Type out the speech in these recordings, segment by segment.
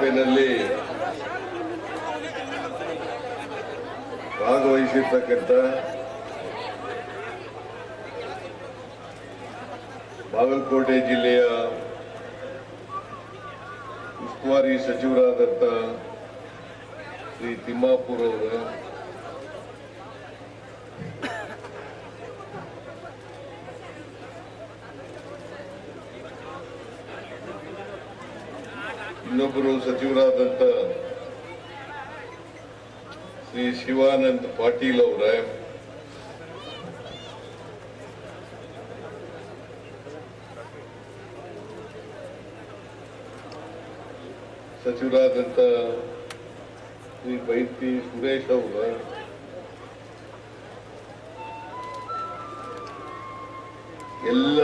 ಸಭೆಯಲ್ಲಿ ಭಾಗವಹಿಸಿರ್ತಕ್ಕಂಥ ಬಾಗಲಕೋಟೆ ಜಿಲ್ಲೆಯ ಉಸ್ತುವಾರಿ ಸಚಿವರಾದಂಥ ಶ್ರೀ ತಿಮ್ಮಾಪುರ್ ಅವರ, ಇನ್ನೊಬ್ಬರು ಸಚಿವರಾದಂಥ ಶ್ರೀ ಶಿವಾನಂದ ಪಾಟೀಲ್ ಅವರ, ಸಚಿವರಾದಂಥ ಶ್ರೀ ಬೈತಿ ಸುರೇಶ್ ಅವರ, ಎಲ್ಲ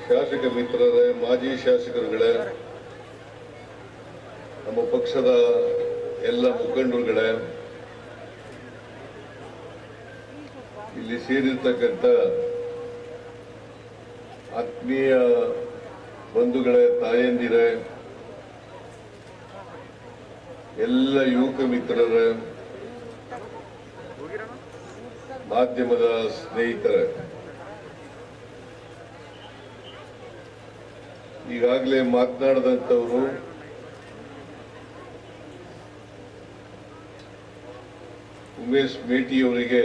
ಶಾಸಕ ಮಿತ್ರರ, ಮಾಜಿ ಶಾಸಕರುಗಳ, ನಮ್ಮ ಪಕ್ಷದ ಎಲ್ಲ ಮುಖಂಡರುಗಳ, ಇಲ್ಲಿ ಸೇರಿರ್ತಕ್ಕಂಥ ಆತ್ಮೀಯ ಬಂಧುಗಳ, ತಾಯಂದಿರ, ಎಲ್ಲ ಯುವಕ ಮಿತ್ರರ, ಮಾಧ್ಯಮದ ಸ್ನೇಹಿತರ, ಈಗಾಗಲೇ ಮಾತನಾಡಿದಂಥವರು ಉಮೇಶ್ ಮೇಟಿಯವರಿಗೆ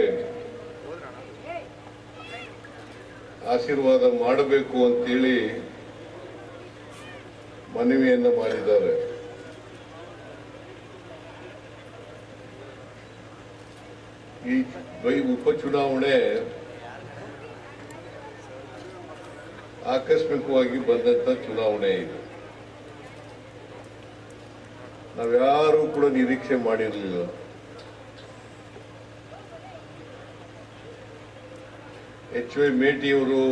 ಆಶೀರ್ವಾದ ಮಾಡಬೇಕು ಅಂತೇಳಿ ಮನವಿಯನ್ನ ಮಾಡಿದ್ದಾರೆ. ಈ ಉಪಚುನಾವಣೆ ಆಕಸ್ಮಿಕವಾಗಿ ಬಂದಂತ ಚುನಾವಣೆ ಇದು. ನಾವ್ಯಾರೂ ಕೂಡ ನಿರೀಕ್ಷೆ ಮಾಡಿರಲಿಲ್ಲ. ಎಚ್.ವೈ. ಮೇಟಿಯವರು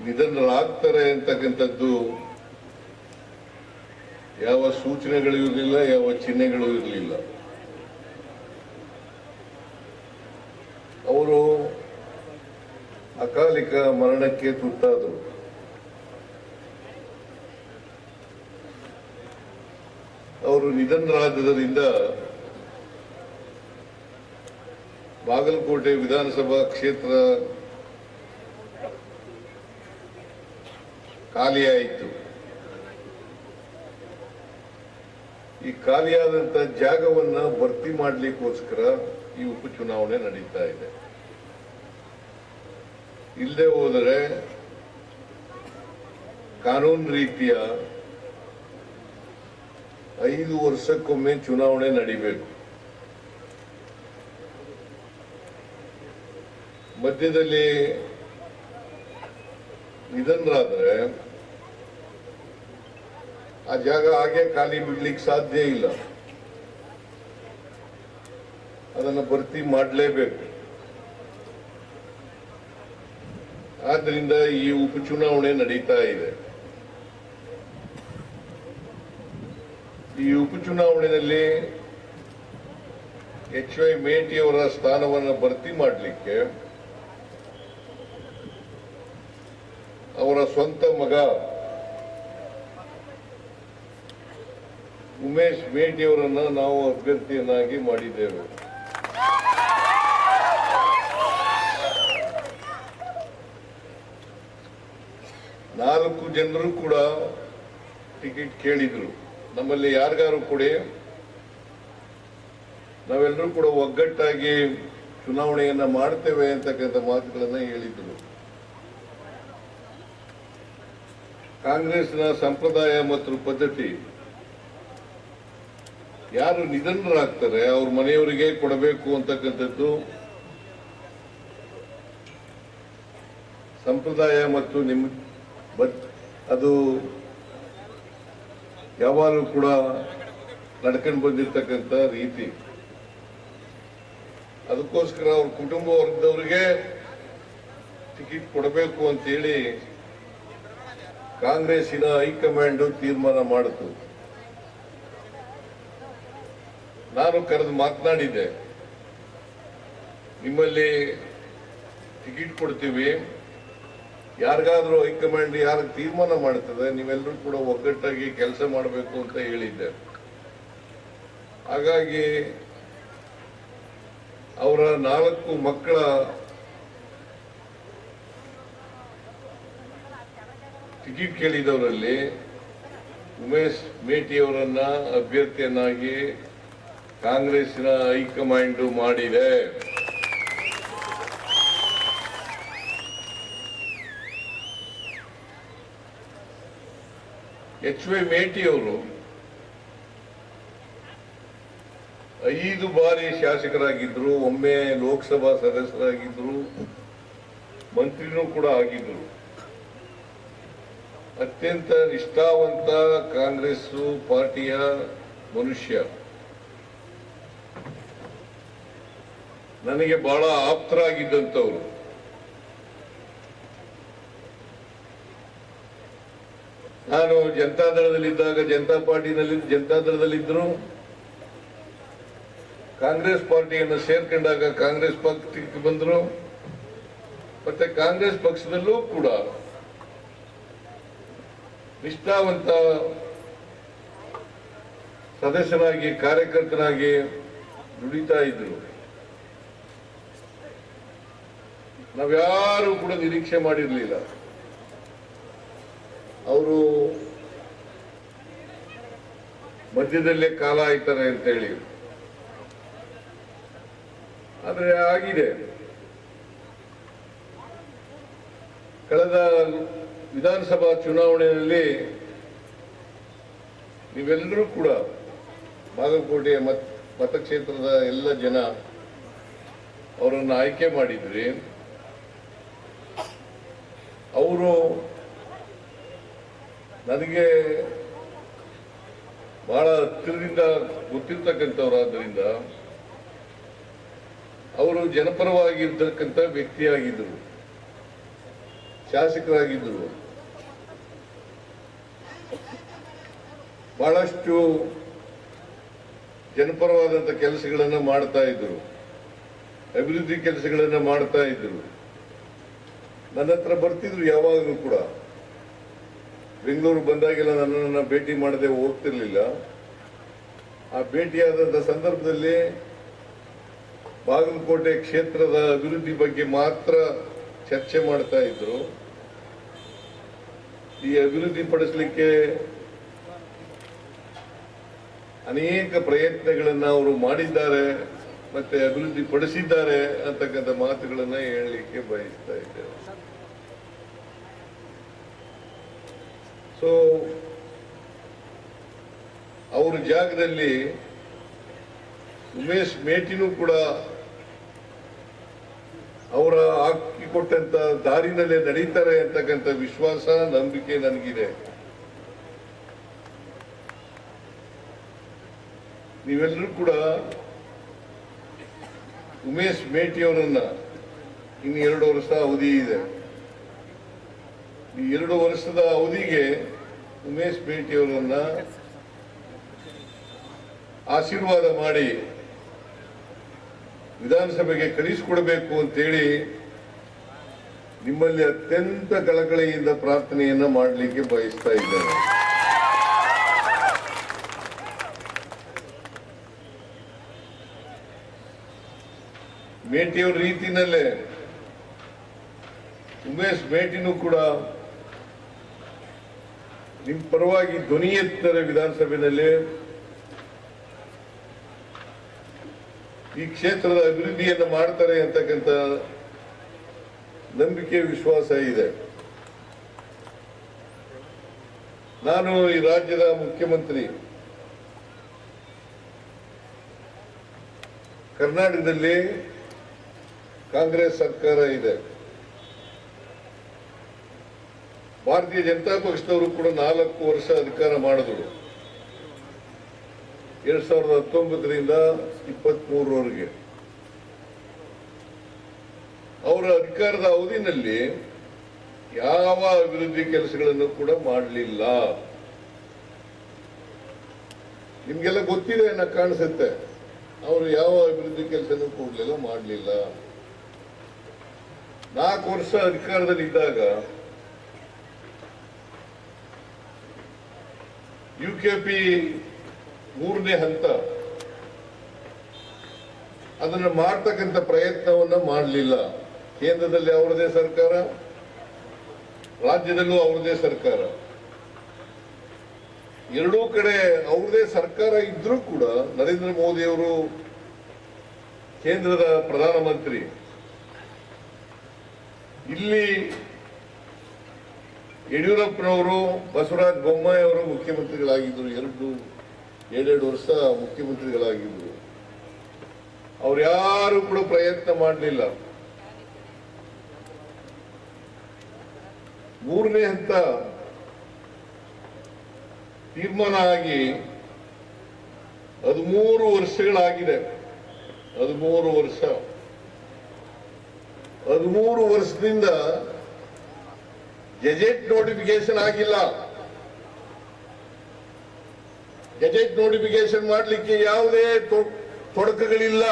ನಿಧನರಾಗ್ತಾರೆ ಅಂತಕ್ಕಂಥದ್ದು ಯಾವ ಸೂಚನೆಗಳು ಇರಲಿಲ್ಲ, ಯಾವ ಚಿಹ್ನೆಗಳು ಇರಲಿಲ್ಲ. ಅವರು ಅಕಾಲಿಕ ಮರಣಕ್ಕೆ ತುತ್ತಾದರು. ಅವರು ನಿಧನರಾದ್ದರಿಂದ ಬಾಗಲಕೋಟೆ ವಿಧಾನಸಭಾ ಕ್ಷೇತ್ರ ಖಾಲಿಯಾಯಿತು. ಈ ಖಾಲಿಯಾದಂತ ಜಾಗವನ್ನ ಭರ್ತಿ ಮಾಡಲಿಕ್ಕೋಸ್ಕರ ಈ ಉಪಚುನಾವಣೆ ನಡೀತಾ ಇದೆ. ಇಲ್ಲದೆ ಹೋದರೆ ಕಾನೂನು ರೀತಿಯ 5 ವರ್ಷಕ್ಕೊಮ್ಮೆ ಚುನಾವಣೆ ನಡೀಬೇಕು. ಮಧ್ಯದಲ್ಲಿ ನಿಧನರಾದ್ರೆ ಆ ಜಾಗ ಹಾಗೆ ಖಾಲಿ ಬಿಡ್ಲಿಕ್ಕೆ ಸಾಧ್ಯ ಇಲ್ಲ. ಅದನ್ನು ಭರ್ತಿ ಮಾಡಲೇಬೇಕು. ಆದ್ದರಿಂದ ಈ ಉಪಚುನಾವಣೆ ನಡೀತಾ ಇದೆ. ಈ ಉಪಚುನಾವಣೆಯಲ್ಲಿ ಎಚ್.ವೈ. ಮೇಟಿಯವರ ಸ್ಥಾನವನ್ನು ಭರ್ತಿ ಮಾಡಲಿಕ್ಕೆ ಅವರ ಸ್ವಂತ ಮಗ ಉಮೇಶ್ ಮೇಟಿಯವರನ್ನ ನಾವು ಅಭ್ಯರ್ಥಿಯನ್ನಾಗಿ ಮಾಡಿದ್ದೇವೆ. ನಾಲ್ಕು ಜನರು ಕೂಡ ಟಿಕೆಟ್ ಕೇಳಿದ್ರು. ನಮ್ಮಲ್ಲಿ ಯಾರಿಗಾರು ಕೊಡಿ, ನಾವೆಲ್ಲರೂ ಕೂಡ ಒಗ್ಗಟ್ಟಾಗಿ ಚುನಾವಣೆಯನ್ನ ಮಾಡ್ತೇವೆ ಅಂತಕ್ಕಂಥ ಮಾತುಗಳನ್ನ ಹೇಳಿದ್ರು. ಕಾಂಗ್ರೆಸ್ನ ಸಂಪ್ರದಾಯ ಮತ್ತು ಪದ್ಧತಿ, ಯಾರು ನಿಧನರಾಗ್ತಾರೆ ಅವ್ರ ಮನೆಯವರಿಗೆ ಕೊಡಬೇಕು ಅಂತಕ್ಕಂಥದ್ದು ಸಂಪ್ರದಾಯ ಮತ್ತು ಅದು ಯಾವಾಗಲೂ ಕೂಡ ನಡ್ಕೊಂಡು ಬಂದಿರತಕ್ಕಂಥ ರೀತಿ. ಅದಕ್ಕೋಸ್ಕರ ಅವ್ರ ಕುಟುಂಬ ವರ್ಗದವರಿಗೆ ಟಿಕೆಟ್ ಕೊಡಬೇಕು ಅಂತೇಳಿ ಕಾಂಗ್ರೆಸ್ಸಿನ ಹೈಕಮಾಂಡ್ ತೀರ್ಮಾನ ಮಾಡಿತು. ನಾನು ಕರೆದು ಮಾತನಾಡಿದ್ದೆ, ನಿಮ್ಮಲ್ಲಿ ಟಿಕೆಟ್ ಕೊಡ್ತೀವಿ, ಯಾರಿಗಾದ್ರೂ ಹೈಕಮಾಂಡ್ ಯಾರು ತೀರ್ಮಾನ ಮಾಡ್ತದೆ ನೀವೆಲ್ಲರೂ ಕೂಡ ಒಗ್ಗಟ್ಟಾಗಿ ಕೆಲಸ ಮಾಡಬೇಕು ಅಂತ ಹೇಳಿದ್ದೆ. ಹಾಗಾಗಿ ಅವರ 4 ಮಕ್ಕಳ ಟಿಕೆಟ್ ಕೇಳಿದವರಲ್ಲಿ ಉಮೇಶ್ ಮೇಟಿ ಅವರನ್ನ ಅಭ್ಯರ್ಥಿಯನ್ನಾಗಿ ಕಾಂಗ್ರೆಸ್ಸಿನ ಹೈಕಮಾಂಡ್ ಮಾಡಿದೆ. ಎಚ್.ವೈ. ಮೇಟಿ ಅವರು 5 ಬಾರಿ ಶಾಸಕರಾಗಿದ್ರು, ಒಮ್ಮೆ ಲೋಕಸಭಾ ಸದಸ್ಯರಾಗಿದ್ರು, ಮಂತ್ರಿನೂ ಕೂಡ ಆಗಿದ್ರು. ಅತ್ಯಂತ ನಿಷ್ಠಾವಂತ ಕಾಂಗ್ರೆಸ್ ಪಾರ್ಟಿಯ ಮನುಷ್ಯ. ನನಗೆ ಬಹಳ ಆಪ್ತರಾಗಿದ್ದಂಥವ್ರು. ನಾನು ಜನತಾದಳದಲ್ಲಿದ್ದಾಗ ಜನತಾದಳದಲ್ಲಿದ್ದರು, ಕಾಂಗ್ರೆಸ್ ಪಾರ್ಟಿಯನ್ನು ಸೇರ್ಕೊಂಡಾಗ ಕಾಂಗ್ರೆಸ್ ಪಕ್ಷಕ್ಕೆ ಬಂದರು. ಮತ್ತೆ ಕಾಂಗ್ರೆಸ್ ಪಕ್ಷದಲ್ಲೂ ಕೂಡ ನಿಷ್ಠಾವಂತ ಸದಸ್ಯನಾಗಿ ಕಾರ್ಯಕರ್ತನಾಗಿ ದುಡಿತಾ ಇದ್ರು. ನಾವ್ಯಾರು ಕೂಡ ನಿರೀಕ್ಷೆ ಮಾಡಿರಲಿಲ್ಲ ಅವರು ಮಧ್ಯದಲ್ಲೇ ಕಾಲ ಆಯ್ತಾರೆ ಅಂತ ಹೇಳಿ. ಆದರೆ ಆಗಿದೆ. ಕಳೆದ ವಿಧಾನಸಭಾ ಚುನಾವಣೆಯಲ್ಲಿ ನೀವೆಲ್ಲರೂ ಕೂಡ ಬಾಗಲಕೋಟೆಯ ಮತಕ್ಷೇತ್ರದ ಎಲ್ಲ ಜನ ಅವರನ್ನು ಆಯ್ಕೆ ಮಾಡಿದ್ರಿ. ಅವರು ನನಗೆ ಬಹಳ ಹತ್ತಿರದಿಂದ ಗೊತ್ತಿರ್ತಕ್ಕಂಥವರಾದ್ದರಿಂದ ಅವರು ಜನಪರವಾಗಿರ್ತಕ್ಕಂಥ ವ್ಯಕ್ತಿಯಾಗಿದ್ದರು, ಶಾಸಕರಾಗಿದ್ದರು. ಬಹಳಷ್ಟು ಜನಪರವಾದಂಥ ಕೆಲಸಗಳನ್ನು ಮಾಡ್ತಾ ಇದ್ರು, ಅಭಿವೃದ್ಧಿ ಕೆಲಸಗಳನ್ನು ಮಾಡ್ತಾ ಇದ್ರು. ನನ್ನ ಹತ್ರ ಬರ್ತಿದ್ರು ಯಾವಾಗಲೂ ಕೂಡ. ಬೆಂಗಳೂರು ಬಂದಾಗೆಲ್ಲ ನನ್ನನ್ನು ಭೇಟಿ ಮಾಡದೆ ಹೋಗ್ತಿರ್ಲಿಲ್ಲ. ಆ ಭೇಟಿಯಾದಂಥ ಸಂದರ್ಭದಲ್ಲಿ ಬಾಗಲಕೋಟೆ ಕ್ಷೇತ್ರದ ಅಭಿವೃದ್ಧಿ ಬಗ್ಗೆ ಮಾತ್ರ ಚರ್ಚೆ ಮಾಡ್ತಾ ಇದ್ರು. ಈ ಅಭಿವೃದ್ಧಿ ಪಡಿಸಲಿಕ್ಕೆ ಅನೇಕ ಪ್ರಯತ್ನಗಳನ್ನು ಅವರು ಮಾಡಿದ್ದಾರೆ, ಮತ್ತೆ ಅಭಿವೃದ್ಧಿ ಪಡಿಸಿದ್ದಾರೆ ಅಂತಕ್ಕಂಥ ಮಾತುಗಳನ್ನ ಹೇಳಲಿಕ್ಕೆ ಬಯಸ್ತಾ ಇದ್ದೇವೆ. ಸೊ ಅವ್ರ ಜಾಗದಲ್ಲಿ ಉಮೇಶ್ ಮೇಟಿನೂ ಕೂಡ ಅವರ ಹಾಕಿಕೊಟ್ಟಂತ ದಾರಿನಲ್ಲೇ ನಡೀತಾರೆ ಅಂತಕ್ಕಂಥ ವಿಶ್ವಾಸ, ನಂಬಿಕೆ ನನಗಿದೆ. ನೀವೆಲ್ಲರೂ ಕೂಡ ಉಮೇಶ್ ಮೇಟಿ ಅವರನ್ನ ಇನ್ನು 2 ವರ್ಷ ಅವಧಿ ಇದೆ. ಈ 2 ವರ್ಷದ ಅವಧಿಗೆ ಉಮೇಶ್ ಮೇಟಿ ಅವರನ್ನ ಆಶೀರ್ವಾದ ಮಾಡಿ ವಿಧಾನಸಭೆಗೆ ಕಳಿಸಿಕೊಡಬೇಕು ಅಂತೇಳಿ ನಿಮ್ಮಲ್ಲಿ ಅತ್ಯಂತ ಕಳಕಳಿಯಿಂದ ಪ್ರಾರ್ಥನೆಯನ್ನ ಮಾಡಲಿಕ್ಕೆ ಬಯಸ್ತಾ ಇದ್ದೇನೆ. ಮೇಟಿಯವರ ರೀತಿಯಲ್ಲೇ ಉಮೇಶ್ ಮೇಟಿನೂ ಕೂಡ ನಿಮ್ಮ ಪರವಾಗಿ ಧ್ವನಿ ಎತ್ತಾರೆ ವಿಧಾನಸಭೆಯಲ್ಲಿ. ಈ ಕ್ಷೇತ್ರದ ಅಭಿವೃದ್ಧಿಯನ್ನು ಮಾಡ್ತಾರೆ ಅಂತಕ್ಕಂಥ ನಂಬಿಕೆ, ವಿಶ್ವಾಸ ಇದೆ. ನಾನು ಈ ರಾಜ್ಯದ ಮುಖ್ಯಮಂತ್ರಿ, ಕರ್ನಾಟಕದಲ್ಲಿ ಕಾಂಗ್ರೆಸ್ ಸರ್ಕಾರ ಇದೆ. ಭಾರತೀಯ ಜನತಾ ಪಕ್ಷದವರು ಕೂಡ 4 ವರ್ಷ ಅಧಿಕಾರ ಮಾಡಿದ್ರು, 2019ರಿಂದ 23ರವರೆಗೆ. ಅವರ ಅಧಿಕಾರದ ಅವಧಿನಲ್ಲಿ ಯಾವ ಅಭಿವೃದ್ಧಿ ಕೆಲಸಗಳನ್ನು ಕೂಡ ಮಾಡಲಿಲ್ಲ. ನಿಮ್ಗೆಲ್ಲ ಗೊತ್ತಿದೆ ಅನ್ನೋ ಕಾಣಿಸುತ್ತೆ. ಅವರು ಯಾವ ಅಭಿವೃದ್ಧಿ ಕೆಲಸನೂ ಕೊಡ್ಲಿಲ್ಲ, ಮಾಡಲಿಲ್ಲ. 4 ವರ್ಷ ಅಧಿಕಾರದಲ್ಲಿ ಇದ್ದಾಗ UKP ಮೂರನೇ ಹಂತ ಅದನ್ನು ಮಾಡ್ತಕ್ಕಂಥ ಪ್ರಯತ್ನವನ್ನ ಮಾಡಲಿಲ್ಲ. ಕೇಂದ್ರದಲ್ಲಿ ಅವರದೇ ಸರ್ಕಾರ, ರಾಜ್ಯದಲ್ಲೂ ಅವರದೇ ಸರ್ಕಾರ, ಎರಡೂ ಕಡೆ ಅವ್ರದೇ ಸರ್ಕಾರ ಇದ್ರೂ ಕೂಡ ನರೇಂದ್ರ ಮೋದಿ ಅವರು ಕೇಂದ್ರದ ಪ್ರಧಾನಮಂತ್ರಿ, ಇಲ್ಲಿ ಯಡಿಯೂರಪ್ಪನವರು ಬಸವರಾಜ ಬೊಮ್ಮಾಯಿ ಅವರು ಮುಖ್ಯಮಂತ್ರಿಗಳಾಗಿದ್ದರು. ಎರಡೆರಡು ವರ್ಷ ಮುಖ್ಯಮಂತ್ರಿಗಳಾಗಿದ್ದರು. ಅವ್ರು ಯಾರು ಕೂಡ ಪ್ರಯತ್ನ ಮಾಡಲಿಲ್ಲ. ಮೂರನೇ ಹಂತ ತೀರ್ಮಾನ ಆಗಿ 13 ವರ್ಷಗಳಾಗಿದೆ. 13 ವರ್ಷ, 13 ವರ್ಷದಿಂದ ಗೆಜೆಟ್ ನೋಟಿಫಿಕೇಶನ್ ಆಗಿಲ್ಲ. ಗೆಜೆಟ್ ನೋಟಿಫಿಕೇಶನ್ ಮಾಡಲಿಕ್ಕೆ ಯಾವುದೇ ತೊಡಕುಗಳಿಲ್ಲ,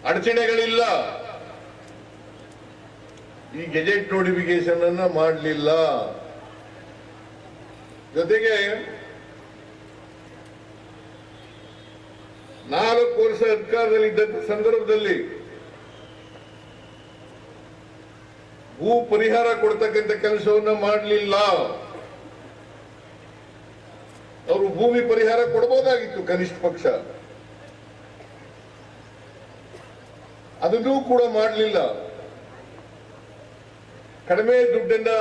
ಅಡಚಣೆಗಳಿಲ್ಲ. ಈ ಗೆಜೆಟ್ ನೋಟಿಫಿಕೇಶನ್ ಅನ್ನ ಮಾಡಲಿಲ್ಲ. ಜೊತೆಗೆ 4 ವರ್ಷ ಅಧಿಕಾರದಲ್ಲಿದ್ದಂಥ ಸಂದರ್ಭದಲ್ಲಿ ಭೂ ಪರಿಹಾರ ಕೊಡ್ತಕ್ಕಂಥ ಕೆಲಸವನ್ನ ಮಾಡಲಿಲ್ಲ. ಅವರು ಭೂಮಿ ಪರಿಹಾರ ಕೊಡಬಹುದಾಗಿತ್ತು ಕನಿಷ್ಠ ಪಕ್ಷ, ಅದನ್ನೂ ಕೂಡ ಮಾಡಲಿಲ್ಲ. ಕಡಿಮೆ ದುಡ್ಡನ್ನ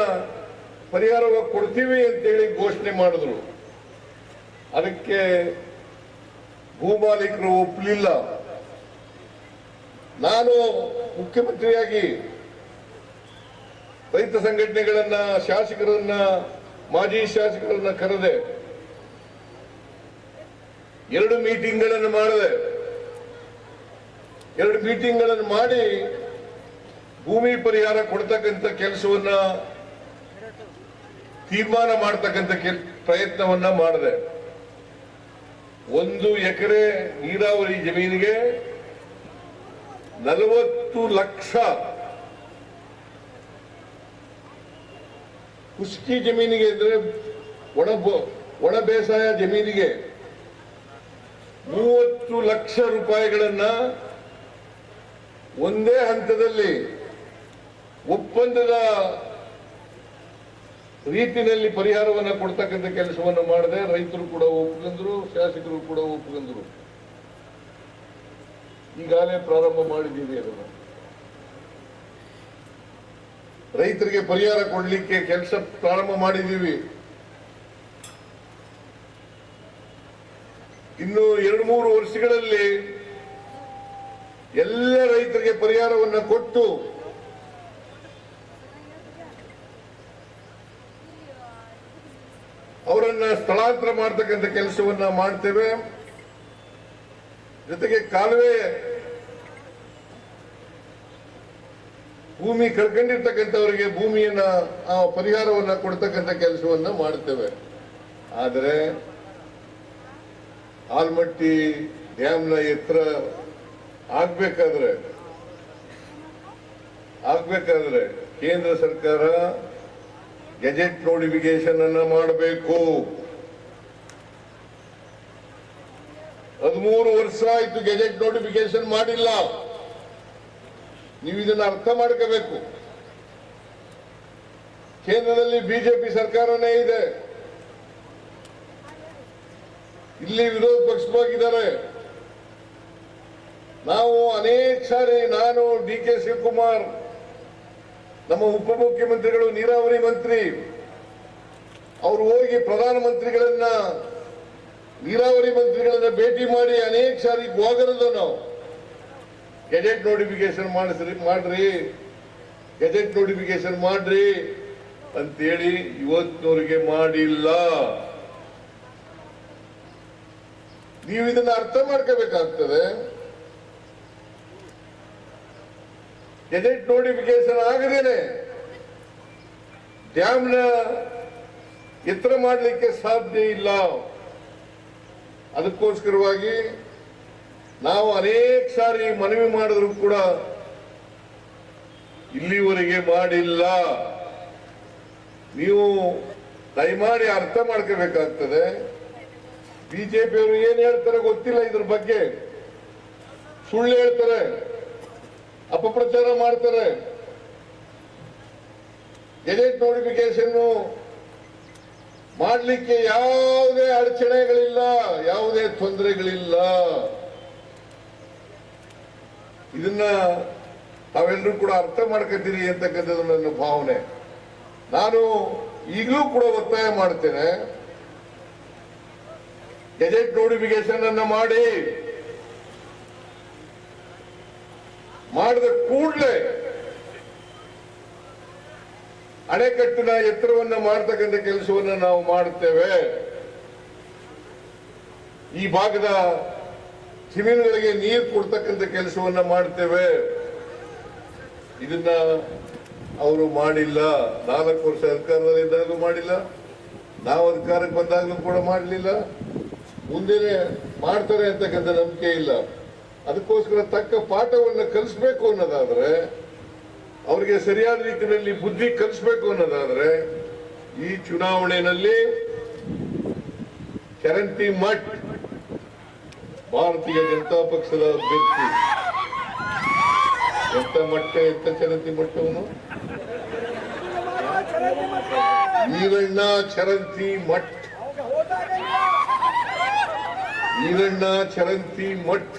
ಪರಿಹಾರವಾಗಿ ಕೊಡ್ತೀವಿ ಅಂತೇಳಿ ಘೋಷಣೆ ಮಾಡಿದ್ರು. ಅದಕ್ಕೆ ಭೂಮಾಲೀಕರು ಒಪ್ಪಲಿಲ್ಲ. ನಾನು ಮುಖ್ಯಮಂತ್ರಿಯಾಗಿ ರೈತ ಸಂಘಟನೆಗಳನ್ನ, ಶಾಸಕರನ್ನ, ಮಾಜಿ ಶಾಸಕರನ್ನ ಕರೆದೆ. 2 ಮೀಟಿಂಗ್ಗಳನ್ನು ಮಾಡಿದೆ. 2 ಮೀಟಿಂಗ್ಗಳನ್ನು ಮಾಡಿ ಭೂಮಿ ಪರಿಹಾರ ಕೊಡ್ತಕ್ಕಂಥ ಕೆಲಸವನ್ನ ತೀರ್ಮಾನ ಮಾಡತಕ್ಕಂಥ ಪ್ರಯತ್ನವನ್ನ ಮಾಡಿದೆ. 1 ಎಕರೆ ನೀರಾವರಿ ಜಮೀನಿಗೆ 40 ಲಕ್ಷ, ಕುಸ್ಕಿ ಜಮೀನಿಗೆ ಅಂದ್ರೆ ಒಣ ಬೇಸಾಯ ಜಮೀನಿಗೆ 30 ಲಕ್ಷ ರೂಪಾಯಿಗಳನ್ನ ಒಂದೇ ಹಂತದಲ್ಲಿ ಒಪ್ಪಂದದ ರೀತಿಯಲ್ಲಿ ಪರಿಹಾರವನ್ನು ಕೊಡ್ತಕ್ಕಂಥ ಕೆಲಸವನ್ನು ಮಾಡಿದೆ. ರೈತರು ಕೂಡ ಒಪ್ಪಿಕೊಂಡ್ರು, ಶಾಸಕರು ಕೂಡ ಒಪ್ಪಿಕೊಂಡ್ರು. ಈಗಾಗಲೇ ಪ್ರಾರಂಭ ಮಾಡಿದ್ದೀವಿ ಅದನ್ನು. ರೈತರಿಗೆ ಪರಿಹಾರ ಕೊಡಲಿಕ್ಕೆ ಕೆಲಸ ಪ್ರಾರಂಭ ಮಾಡಿದ್ದೀವಿ. ಇನ್ನು 2-3 ವರ್ಷಗಳಲ್ಲಿ ಎಲ್ಲ ರೈತರಿಗೆ ಪರಿಹಾರವನ್ನು ಕೊಟ್ಟು ಅವರನ್ನ ಸ್ಥಳಾಂತರ ಮಾಡತಕ್ಕಂಥ ಕೆಲಸವನ್ನ ಮಾಡ್ತೇವೆ. ಜೊತೆಗೆ ಕಾಲುವೆ ಭೂಮಿ ಕಳ್ಕೊಂಡಿರ್ತಕ್ಕಂಥವರಿಗೆ ಭೂಮಿಯನ್ನ ಪರಿಹಾರವನ್ನ ಕೊಡ್ತಕ್ಕಂಥ ಕೆಲಸವನ್ನ ಮಾಡ್ತೇವೆ. ಆದರೆ ಆಲ್ಮಟ್ಟಿ ಡ್ಯಾಮ್ನ ಎತ್ತರ ಆಗ್ಬೇಕಾದ್ರೆ ಕೇಂದ್ರ ಸರ್ಕಾರ ಗೆಜೆಟ್ ನೋಟಿಫಿಕೇಶನ್ ಅನ್ನ ಮಾಡಬೇಕು. 13 ವರ್ಷ ಆಯ್ತು ಗೆಜೆಟ್ ನೋಟಿಫಿಕೇಶನ್ ಮಾಡಿಲ್ಲ. ನೀವು ಇದನ್ನ ಅರ್ಥ ಮಾಡ್ಕೋಬೇಕು. ಕೇಂದ್ರದಲ್ಲಿ ಬಿಜೆಪಿ ಸರ್ಕಾರನೇ ಇದೆ, ಇಲ್ಲಿ ವಿರೋಧ ಪಕ್ಷವಾಗಿದ್ದಾರೆ. ನಾವು ಅನೇಕ ಸಾರಿ, ನಾನು DK ಶಿವಕುಮಾರ್, ನಮ್ಮ ಉಪಮುಖ್ಯಮಂತ್ರಿಗಳು, ನೀರಾವರಿ ಮಂತ್ರಿ, ಅವರು ಹೋಗಿ ಪ್ರಧಾನಮಂತ್ರಿಗಳನ್ನ, ನೀರಾವರಿ ಮಂತ್ರಿಗಳನ್ನ ಭೇಟಿ ಮಾಡಿ ಅನೇಕ ಸಾರಿ ಹೋಗರದು ನಾವು ಗೆಜೆಟ್ ನೋಟಿಫಿಕೇಶನ್ ಮಾಡ್ರಿ, ಗೆಜೆಟ್ ನೋಟಿಫಿಕೇಶನ್ ಮಾಡ್ರಿ ಅಂತೇಳಿ ಇವತ್ತಿನವರೆಗೆ ಮಾಡಿಲ್ಲ. ನೀವು ಇದನ್ನ ಅರ್ಥ ಮಾಡ್ಕೋಬೇಕಾಗ್ತದೆ. ಗೆಜೆಟ್ ನೋಟಿಫಿಕೇಶನ್ ಆಗದೇನೆ ಡ್ಯಾಮ್ನ ಎತ್ತರ ಮಾಡಲಿಕ್ಕೆ ಸಾಧ್ಯ ಇಲ್ಲ. ಅದಕ್ಕೋಸ್ಕರವಾಗಿ ನಾವು ಅನೇಕ ಸಾರಿ ಮನವಿ ಮಾಡಿದ್ರು ಕೂಡ ಇಲ್ಲಿವರೆಗೆ ಮಾಡಿಲ್ಲ. ನೀವು ದಯಮಾಡಿ ಅರ್ಥ ಮಾಡ್ಕೋಬೇಕಾಗ್ತದೆ. ಬಿಜೆಪಿಯವರು ಏನ್ ಹೇಳ್ತಾರೆ ಗೊತ್ತಿಲ್ಲ, ಇದ್ರ ಬಗ್ಗೆ ಸುಳ್ಳು ಹೇಳ್ತಾರೆ, ಅಪಪ್ರಚಾರ ಮಾಡ್ತಾರೆ. ಗೆಜೆಟ್ ನೋಟಿಫಿಕೇಶನ್ ಮಾಡಲಿಕ್ಕೆ ಯಾವುದೇ ಅಡಚಣೆಗಳಿಲ್ಲ, ಯಾವುದೇ ತೊಂದರೆಗಳಿಲ್ಲ. ಇದನ್ನ ತಾವೆಲ್ಲರೂ ಕೂಡ ಅರ್ಥ ಮಾಡ್ಕೊತೀರಿ ಅಂತಕ್ಕಂಥದ್ದು ನನ್ನ ಭಾವನೆ. ನಾನು ಈಗಲೂ ಕೂಡ ಒತ್ತಾಯ ಮಾಡ್ತೇನೆ, ಗೆಜೆಟ್ ನೋಟಿಫಿಕೇಶನ್ ಅನ್ನ ಮಾಡಿದ ಕೂಡಲೇ ಅಣೆಕಟ್ಟಿನ ಎತ್ತರವನ್ನ ಮಾಡತಕ್ಕಂಥ ಕೆಲಸವನ್ನ ನಾವು ಮಾಡುತ್ತೇವೆ. ಈ ಭಾಗದ ಜಮೀನುಗಳಿಗೆ ನೀರು ಕೊಡ್ತಕ್ಕಂಥ ಕೆಲಸವನ್ನ ಮಾಡ್ತೇವೆ. ಇದನ್ನ ಅವರು ಮಾಡಿಲ್ಲ. 4 ವರ್ಷ ಅಧಿಕಾರದಲ್ಲಿದ್ದಾಗಲೂ ಮಾಡಿಲ್ಲ, ನಾವು ಅಧಿಕಾರಕ್ಕೆ ಬಂದಾಗಲೂ ಕೂಡ ಮಾಡಲಿಲ್ಲ, ಮುಂದೆನೆ ಮಾಡ್ತಾರೆ ಅಂತಕ್ಕಂಥ ನಂಬಿಕೆ ಇಲ್ಲ. ಅದಕ್ಕೋಸ್ಕರ ತಕ್ಕ ಪಾಠವನ್ನು ಕಲಿಸ್ಬೇಕು ಅನ್ನೋದಾದ್ರೆ, ಅವರಿಗೆ ಸರಿಯಾದ ರೀತಿಯಲ್ಲಿ ಬುದ್ಧಿ ಕಲಿಸ್ಬೇಕು ಅನ್ನೋದಾದ್ರೆ, ಈ ಚುನಾವಣೆಯಲ್ಲಿ ಚರಂತಿ ಮಠ್ ಭಾರತೀಯ ಜನತಾ ಪಕ್ಷದ ಅಭ್ಯರ್ಥಿ. ಎಂತ ಮಟ್ಟ, ಎಂತ ಚರಂತಿ ಮಟ್ಟವನು, ಈರಣ್ಣ ಚರಂತಿ ಮಠ್, ಈರಣ್ಣ ಚರಂತಿ ಮಠ್.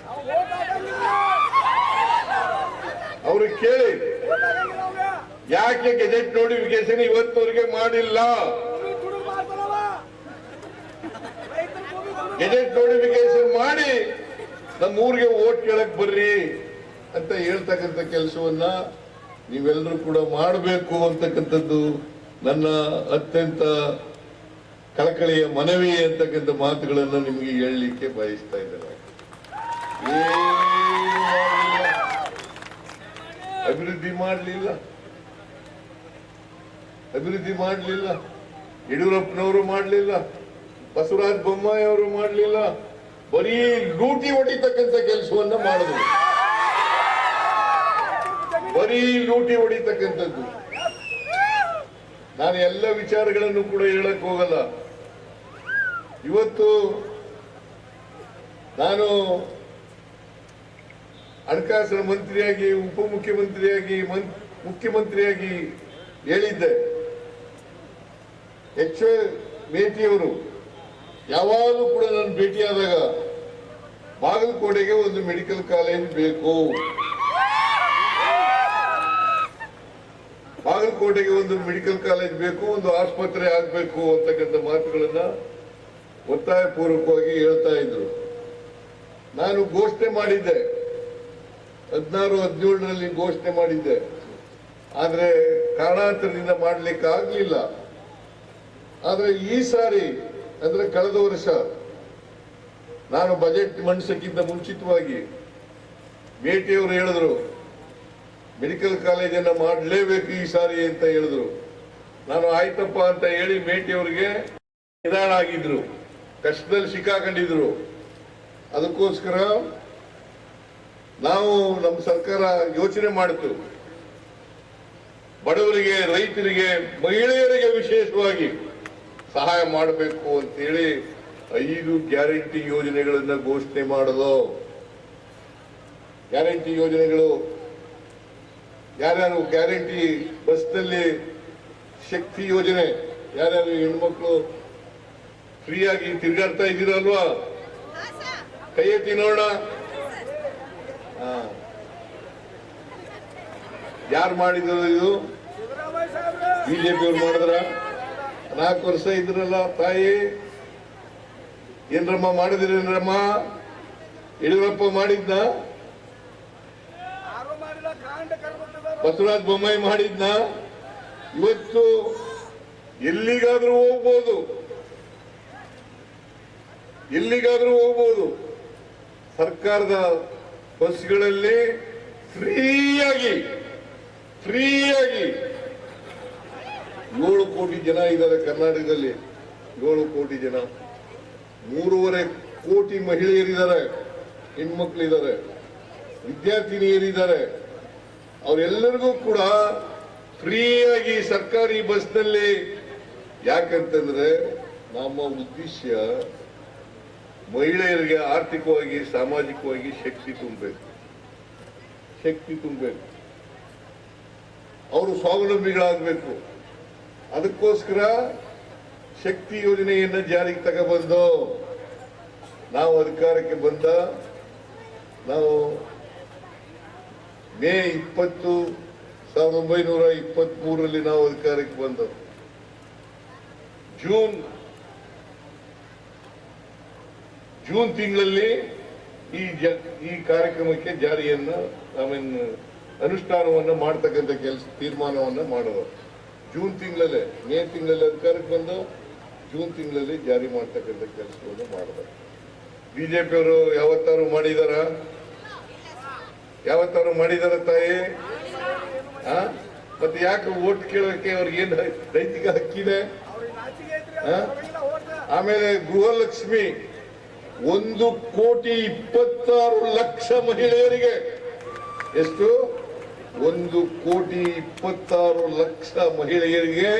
ಅವ್ರಿಗೆ ಕೇಳಿ, ಯಾಕೆ ಗೆಜೆಟ್ ನೋಟಿಫಿಕೇಶನ್ ಇವತ್ತವರೆಗೆ ಮಾಡಿಲ್ಲ? ಗೆಜೆಟ್ ನೋಟಿಫಿಕೇಶನ್ ಮಾಡಿ ನಮ್ಮ ಊರಿಗೆ ವೋಟ್ ಕೇಳಕ್ ಬರ್ರಿ ಅಂತ ಹೇಳ್ತಕ್ಕಂಥ ಕೆಲಸವನ್ನ ನೀವೆಲ್ಲರೂ ಕೂಡ ಮಾಡಬೇಕು ಅಂತಕ್ಕಂಥದ್ದು ನನ್ನ ಅತ್ಯಂತ ಕಳಕಳಿಯ ಮನವಿ ಅಂತಕ್ಕಂಥ ಮಾತುಗಳನ್ನು ನಿಮಗೆ ಹೇಳಲಿಕ್ಕೆ ಬಯಸ್ತಾ ಇದ್ದಾರೆ. ಅಭಿವೃದ್ಧಿ ಮಾಡಲಿಲ್ಲ, ಅಭಿವೃದ್ಧಿ ಮಾಡಲಿಲ್ಲ. ಯಡಿಯೂರಪ್ಪನವರು ಮಾಡಲಿಲ್ಲ, ಬಸವರಾಜ ಬೊಮ್ಮಾಯಿ ಅವರು ಮಾಡಲಿಲ್ಲ. ಬರೀ ಲೂಟಿ ಹೊಡಿತಕ್ಕಂಥ ಕೆಲಸವನ್ನ ಮಾಡಿದ್ರು, ಬರೀ ಲೂಟಿ ಹೊಡಿತಕ್ಕಂಥದ್ದು. ನಾನು ಎಲ್ಲ ವಿಚಾರಗಳನ್ನು ಕೂಡ ಹೇಳಕ್ ಹೋಗಲ್ಲ. ಇವತ್ತು ನಾನು ಹಣಕಾಸಿನ ಮಂತ್ರಿಯಾಗಿ, ಉಪಮುಖ್ಯಮಂತ್ರಿಯಾಗಿ, ಮುಖ್ಯಮಂತ್ರಿಯಾಗಿ ಹೇಳಿದ್ದೆ. ಎಚ್ ಮೇಟಿಯವರು ಯಾವಾಗಲೂ ಕೂಡ ನಾನು ಭೇಟಿಯಾದಾಗ ಬಾಗಲಕೋಟೆಗೆ ಒಂದು ಮೆಡಿಕಲ್ ಕಾಲೇಜ್ ಬೇಕು, ಬಾಗಲಕೋಟೆಗೆ ಒಂದು ಮೆಡಿಕಲ್ ಕಾಲೇಜ್ ಬೇಕು, ಒಂದು ಆಸ್ಪತ್ರೆ ಆಗಬೇಕು ಅಂತಕ್ಕಂಥ ಮಾತುಗಳನ್ನ ಒತ್ತಾಯ ಪೂರ್ವಕವಾಗಿ ಹೇಳ್ತಾ ಇದ್ರು. ನಾನು ಘೋಷಣೆ ಮಾಡಿದ್ದೆ, 16-17ರಲ್ಲಿ ಘೋಷಣೆ ಮಾಡಿದ್ದೆ. ಆದ್ರೆ ಕಾರಣಾಂತರದಿಂದ ಮಾಡ್ಲಿಕ್ಕೆ ಆಗ್ಲಿಲ್ಲ. ಆದ್ರೆ ಈ ಸಾರಿ, ಅಂದ್ರೆ ಕಳೆದ ವರ್ಷ ನಾನು ಬಜೆಟ್ ಮಂಡಿಸಕ್ಕಿಂತ ಮುಂಚಿತವಾಗಿ ಮೇಟಿಯವರು ಹೇಳಿದ್ರು, ಮೆಡಿಕಲ್ ಕಾಲೇಜನ್ನ ಮಾಡಲೇಬೇಕು ಈ ಸಾರಿ ಅಂತ ಹೇಳಿದ್ರು. ನಾನು ಆಯ್ತಪ್ಪ ಅಂತ ಹೇಳಿ ಮೇಟಿಯವರಿಗೆ ನಿಧಾನ ಆಗಿದ್ರು, ಕಷ್ಟದಲ್ಲಿ ಸಿಕ್ಕಾಕೊಂಡಿದ್ರು. ಅದಕ್ಕೋಸ್ಕರ ನಾವು, ನಮ್ಮ ಸರ್ಕಾರ ಯೋಚನೆ ಮಾಡಿತು, ಬಡವರಿಗೆ, ರೈತರಿಗೆ, ಮಹಿಳೆಯರಿಗೆ ವಿಶೇಷವಾಗಿ ಸಹಾಯ ಮಾಡಬೇಕು ಅಂತೇಳಿ 5 ಗ್ಯಾರಂಟಿ ಯೋಜನೆಗಳನ್ನ ಘೋಷಣೆ ಮಾಡಲು. ಗ್ಯಾರಂಟಿ ಯೋಜನೆಗಳು ಯಾರ್ಯಾರು? ಗ್ಯಾರಂಟಿ ಬಸ್ನಲ್ಲಿ ಶಕ್ತಿ ಯೋಜನೆ, ಯಾರ್ಯಾರು ಹೆಣ್ಮಕ್ಳು ಫ್ರೀಯಾಗಿ ತಿರುಗಾಡ್ತಾ ಇದ್ದೀರಲ್ವಾ? ಕೈ ಎತ್ತಿ ನೋಡೋಣ. ಯಾರು ಮಾಡಿದ್ರು ಇದು? ಬಿಜೆಪಿಯವ್ರು ಮಾಡಿದ್ರ? 4 ವರ್ಷ ಇದ್ರಲ್ಲ ತಾಯಿ. ಏನ್ರಮ್ಮ ಮಾಡಿದ್ರೇನ್ರಮ್ಮ? ಯಡಿಯೂರಪ್ಪ ಮಾಡಿದ್ನ? ಬಸವರಾಜ ಬೊಮ್ಮಾಯಿ ಮಾಡಿದ್ನ? ಇವತ್ತು ಎಲ್ಲಿಗಾದ್ರೂ ಹೋಗ್ಬೋದು, ಎಲ್ಲಿಗಾದ್ರೂ ಹೋಗ್ಬೋದು. ಸರ್ಕಾರದ ಬಸ್ಗಳಲ್ಲಿ ಫ್ರೀಯಾಗಿ 7 ಕೋಟಿ ಜನ ಇದ್ದಾರೆ ಕರ್ನಾಟಕದಲ್ಲಿ. 7 ಕೋಟಿ ಜನ, 3.5 ಕೋಟಿ ಮಹಿಳೆಯರಿದ್ದಾರೆ, ಹೆಣ್ಮಕ್ಳಿದ್ದಾರೆ, ವಿದ್ಯಾರ್ಥಿನಿಯರಿದ್ದಾರೆ. ಅವರೆಲ್ಲರಿಗೂ ಕೂಡ ಫ್ರೀಯಾಗಿ ಸರ್ಕಾರಿ ಬಸ್ನಲ್ಲಿ ಯಾಕಂತಂದ್ರೆ ನಮ್ಮ ಉದ್ದೇಶ ಮಹಿಳೆಯರಿಗೆ ಆರ್ಥಿಕವಾಗಿ ಸಾಮಾಜಿಕವಾಗಿ ಶಕ್ತಿ ತುಂಬಬೇಕು, ಅವರು ಸ್ವಾವಲಂಬಿಗಳಾಗಬೇಕು. ಅದಕ್ಕೋಸ್ಕರ ಶಕ್ತಿ ಯೋಜನೆಯನ್ನು ಜಾರಿಗೆ ತಗೊಬಂದು ನಾವು ಅಧಿಕಾರಕ್ಕೆ ಬಂದ ನಾವು ಮೇ 20, 1923 ನಾವು ಅಧಿಕಾರಕ್ಕೆ ಬಂದವು. ಜೂನ್ ತಿಂಗಳಲ್ಲಿ ಈ ಕಾರ್ಯಕ್ರಮಕ್ಕೆ ಜಾರಿಯನ್ನ ಅನುಷ್ಠಾನವನ್ನ ಮಾಡ್ತಕ್ಕಂಥ ತೀರ್ಮಾನವನ್ನ ಮಾಡೋದು. ಜೂನ್ ತಿಂಗಳಲ್ಲೇ, ಮೇ ತಿಂಗಳಲ್ಲಿ ಅಧಿಕಾರಕ್ಕೆ ಬಂದು ಜೂನ್ ತಿಂಗಳಲ್ಲಿ ಜಾರಿ ಮಾಡ್ತಕ್ಕಂಥ ಕೆಲಸವನ್ನು ಮಾಡಿದ. ಬಿಜೆಪಿಯವರು ಯಾವತ್ತಾರು ಮಾಡಿದಾರ ತಾಯಿ? ಮತ್ತೆ ಯಾಕೆ ಓಟ್ ಕೇಳೋಕೆ ಅವ್ರಿಗೆ ಏನ್ ನೈತಿಕ ಹಕ್ಕಿದೆ? ಆಮೇಲೆ ಗೃಹಲಕ್ಷ್ಮಿ 1,26,00,000 ಮಹಿಳೆಯರಿಗೆ, ಎಷ್ಟು? 1,26,00,000 ಮಹಿಳೆಯರಿಗೆ,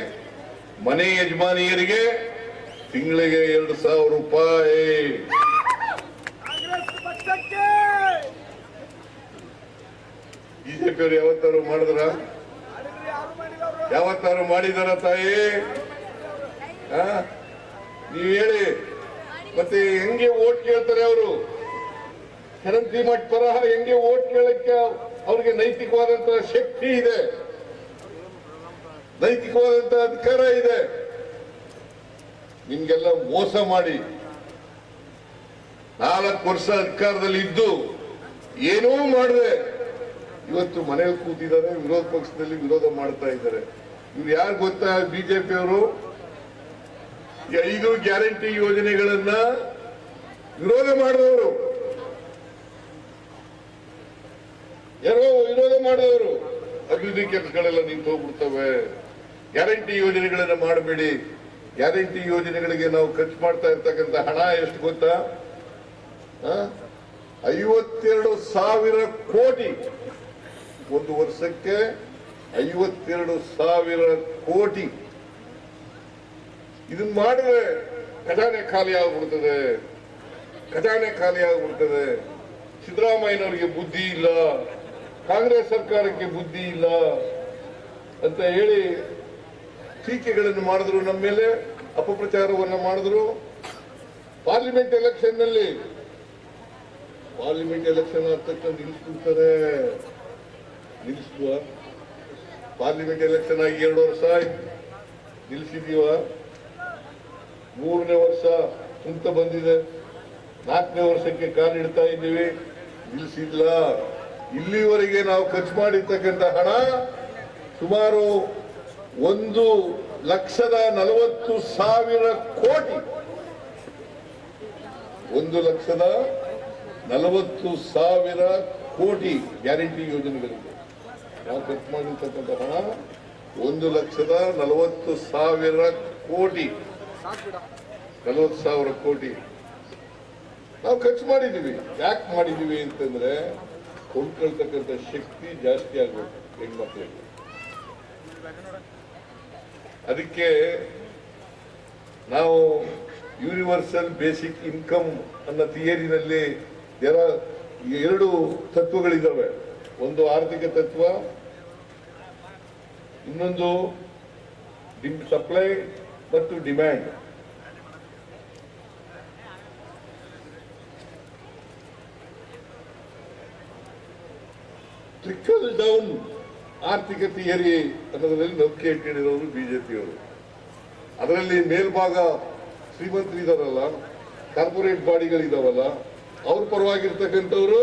ಮನೆ ಯಜಮಾನಿಯರಿಗೆ ತಿಂಗಳಿಗೆ 2,000 ರೂಪಾಯಿ. ಬಿಜೆಪಿಯವರು ಯಾವತ್ತಾರು ಮಾಡಿದಾರ ತಾಯಿ? ನೀವು ಹೇಳಿ. ಮತ್ತೆ ಹೆಂಗೆ ಓಟ್ ಕೇಳ್ತಾರೆ ಅವರು? ಶರಣ್ ಮಠ್ ಪರಹ ಹೆಂಗೆ ಓಟ್ ಕೇಳಕ್ಕೆ ಅವ್ರಿಗೆ ನೈತಿಕವಾದಂತಹ ಶಕ್ತಿ ಇದೆ, ನೈತಿಕವಾದಂತಹ ಅಧಿಕಾರ ಇದೆ. ನಿಮ್ಗೆಲ್ಲ ಮೋಸ ಮಾಡಿ 4 ವರ್ಷ ಅಧಿಕಾರದಲ್ಲಿ ಇದ್ದು ಏನೂ ಮಾಡದೆ ಇವತ್ತು ಮನೆಯಲ್ಲಿ ಕೂತಿದ್ದಾರೆ, ವಿರೋಧ ಪಕ್ಷದಲ್ಲಿ ವಿರೋಧ ಮಾಡ್ತಾ ಇದ್ದಾರೆ. ಇವ್ರು ಯಾರು ಗೊತ್ತಾ? ಬಿಜೆಪಿಯವರು 5 ಗ್ಯಾರಂಟಿ ಯೋಜನೆಗಳನ್ನ ವಿರೋಧ ಮಾಡಿದವರು, ಅಭಿವೃದ್ಧಿ ಕೆಲಸಗಳೆಲ್ಲ ನಿಂತು ಹೋಗ್ಬಿಡ್ತವೆ. ಗ್ಯಾರಂಟಿ ಯೋಜನೆಗಳನ್ನ ಮಾಡಬೇಡಿ. ಗ್ಯಾರಂಟಿ ಯೋಜನೆಗಳಿಗೆ ನಾವು ಖರ್ಚು ಮಾಡ್ತಾ ಇರ್ತಕ್ಕಂಥ ಹಣ ಎಷ್ಟು ಗೊತ್ತಾ? 52,000 ಕೋಟಿ. ಒಂದು ವರ್ಷಕ್ಕೆ 52,000 ಕೋಟಿ. ಇದನ್ನ ಮಾಡಿದ್ರೆ ಖಜಾನೆ ಖಾಲಿ ಆಗ್ಬಿಡ್ತದೆ. ಸಿದ್ದರಾಮಯ್ಯನವರಿಗೆ ಬುದ್ಧಿ ಇಲ್ಲ, ಕಾಂಗ್ರೆಸ್ ಸರ್ಕಾರಕ್ಕೆ ಬುದ್ಧಿ ಇಲ್ಲ ಅಂತ ಹೇಳಿ ಟೀಕೆಗಳನ್ನು ಮಾಡಿದ್ರು, ನಮ್ಮ ಮೇಲೆ ಅಪಪ್ರಚಾರವನ್ನು ಮಾಡಿದ್ರು. ಪಾರ್ಲಿಮೆಂಟ್ ಎಲೆಕ್ಷನ್ ಆದ ತಕ್ಷಣ ನಿಲ್ಲಿಸ್ಬಿಡ್ತಾರೆ. ಪಾರ್ಲಿಮೆಂಟ್ ಎಲೆಕ್ಷನ್ ಆಗಿ 2 ವರ್ಷ ನಿಲ್ಲಿಸಿದೀವ. 3ನೇ ವರ್ಷ ಕುಂತ ಬಂದಿದೆ. 4ನೇ ವರ್ಷಕ್ಕೆ ಕಾಲಿಡ್ತಾ ಇದ್ದೀವಿ, ನಿಲ್ಲಿಸಿಲ್ಲ. ಇಲ್ಲಿವರೆಗೆ ನಾವು ಖರ್ಚು ಮಾಡಿರ್ತಕ್ಕಂಥ ಹಣ ಸುಮಾರು 1,40,000 ಕೋಟಿ. 1,40,000 ಕೋಟಿ ಗ್ಯಾರಂಟಿ ಯೋಜನೆಗಳಿಗೆ ನಾವು ಖರ್ಚು ಮಾಡಿರ್ತಕ್ಕಂಥ ಹಣ 1,40,000 ಕೋಟಿ. 40,000 ಕೋಟಿ ನಾವು ಖರ್ಚು ಮಾಡಿದೀವಿ. ಯಾಕೆ ಮಾಡಿದೀವಿ ಅಂತಂದ್ರೆ ಕೊಂಡ್ಕೊಳ್ತಕ್ಕಂಥ ಶಕ್ತಿ ಜಾಸ್ತಿ ಆಗ್ಬೇಕು ಹೆಣ್ಮಕ್ಳಿಗೆ. ಅದಕ್ಕೆ ನಾವು ಯೂನಿವರ್ಸಲ್ ಬೇಸಿಕ್ ಇನ್ಕಮ್ ಅನ್ನೋ ಥಿಯರಿನಲ್ಲಿ 2 ತತ್ವಗಳಿದ್ದಾವೆ. ಒಂದು ಆರ್ಥಿಕ ತತ್ವ, ಇನ್ನೊಂದು ಸಪ್ಲೈ ಮತ್ತು ಡಿಮ್ಯಾಂಡ್. ಟ್ರಿಕಲ್ ಡೌನ್ ಆರ್ಥಿಕ ಥಿಯರಿ ಅನ್ನೋದ್ರಲ್ಲಿ ನಂಬಿಕೆ ಇಟ್ಟಿರೋರು ಬಿಜೆಪಿಯವರು. ಅದರಲ್ಲಿ ಮೇಲ್ಭಾಗ ಶ್ರೀಮಂತರು ಇದಾರಲ್ಲ, ಕಾರ್ಪೊರೇಟ್ ಬಾಡಿಗಳಿದಾವಲ್ಲ, ಅವ್ರ ಪರವಾಗಿರ್ತಕ್ಕಂಥವ್ರು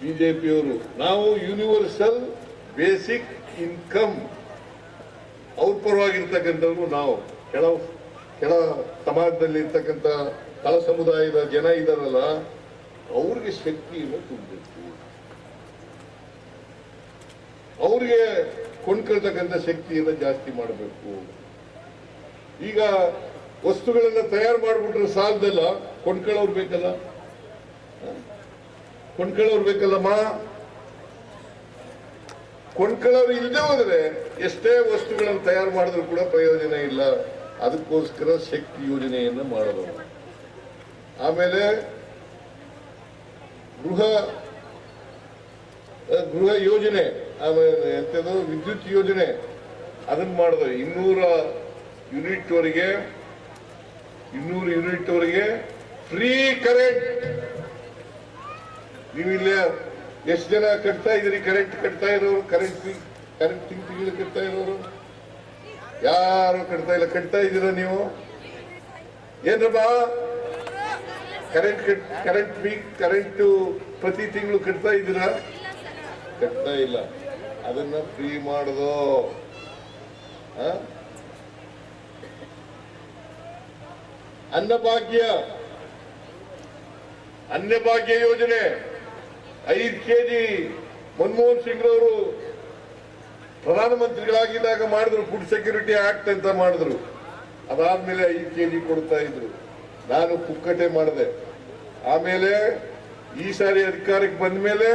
ಬಿಜೆಪಿಯವರು. ನಾವು ಯೂನಿವರ್ಸಲ್ ಬೇಸಿಕ್ ಇನ್ಕಮ್ ಅವ್ರ ಪರವಾಗಿರ್ತಕ್ಕಂಥವ್ರು. ನಾವು ಕೆಳ ಸಮಾಜದಲ್ಲಿ ಇರ್ತಕ್ಕಂಥ ತಳ ಸಮುದಾಯದ ಜನ ಇದಾರಲ್ಲ, ಅವ್ರಿಗೆ ಶಕ್ತಿಯನ್ನು ತುಂಬಬೇಕು, ಅವ್ರಿಗೆ ಕೊಂಡ್ಕೊಳ್ತಕ್ಕಂಥ ಶಕ್ತಿಯನ್ನು ಜಾಸ್ತಿ ಮಾಡಬೇಕು. ಈಗ ವಸ್ತುಗಳನ್ನ ತಯಾರು ಮಾಡಿಬಿಟ್ರೆ ಸಾಲದಲ್ಲ, ಕೊಂಡ್ಕೊಳ್ಳೋರು ಬೇಕಲ್ಲಮ್ಮ. ಕೊಂಡ್ಕೊಳ್ಳೋರು ಇಲ್ಲದೆ ಹೋದ್ರೆ ಎಷ್ಟೇ ವಸ್ತುಗಳನ್ನು ತಯಾರು ಮಾಡಿದ್ರು ಕೂಡ ಪ್ರಯೋಜನ ಇಲ್ಲ. ಅದಕ್ಕೋಸ್ಕರ ಶಕ್ತಿ ಯೋಜನೆಯನ್ನು ಮಾಡೋದು. ಆಮೇಲೆ ಗೃಹ ಯೋಜನೆ, ಆಮೇಲೆ ಎಂಥದ್ದು ವಿದ್ಯುತ್ ಯೋಜನೆ ಅದನ್ನ ಮಾಡಿದ್ರು. 200 ಯೂನಿಟ್ ವರೆಗೆ ಫ್ರೀ ಕರೆಂಟ್. ನೀವಿಲ್ಲ ಎಷ್ಟು ಜನ ಕಟ್ತಾ ಇದ್ರಿ? ಕರೆಂಟ್ ಕಟ್ತಾ ಇರೋರು, ಕರೆಂಟ್ ತಿಂಗಳು ಕಟ್ತಾ ಇರೋರು ಯಾರು ಕಟ್ತಾ ಇಲ್ಲ. ಕಟ್ತಾ ಇದ್ದೀರಾ ನೀವು? ಏನ್ರಪ್ಪ ಕರೆಂಟ್ ಪ್ರತಿ ತಿಂಗಳು ಕಟ್ತಾ ಇದ್ದೀರಾ? ಕಟ್ತಾ ಇಲ್ಲ. ಅದನ್ನ ಫ್ರೀ ಮಾಡೋದು. ಅನ್ನಭಾಗ್ಯ ಯೋಜನೆ 5 kg ಮನಮೋಹನ್ ಸಿಂಗ್ ಅವರು ಪ್ರಧಾನಮಂತ್ರಿಗಳಾಗಿದ್ದಾಗ ಮಾಡಿದ್ರು. ಫುಡ್ ಸೆಕ್ಯೂರಿಟಿ ಆಕ್ಟ್ ಅಂತ ಮಾಡಿದ್ರು. ಅದಾದ್ಮೇಲೆ 5 kg ಕೊಡ್ತಾ ಇದ್ರು. ನಾನು ಪುಕ್ಕಟೆ ಮಾಡಿದೆ. ಆಮೇಲೆ ಈ ಸಾರಿ ಅಧಿಕಾರಕ್ಕೆ ಬಂದ ಮೇಲೆ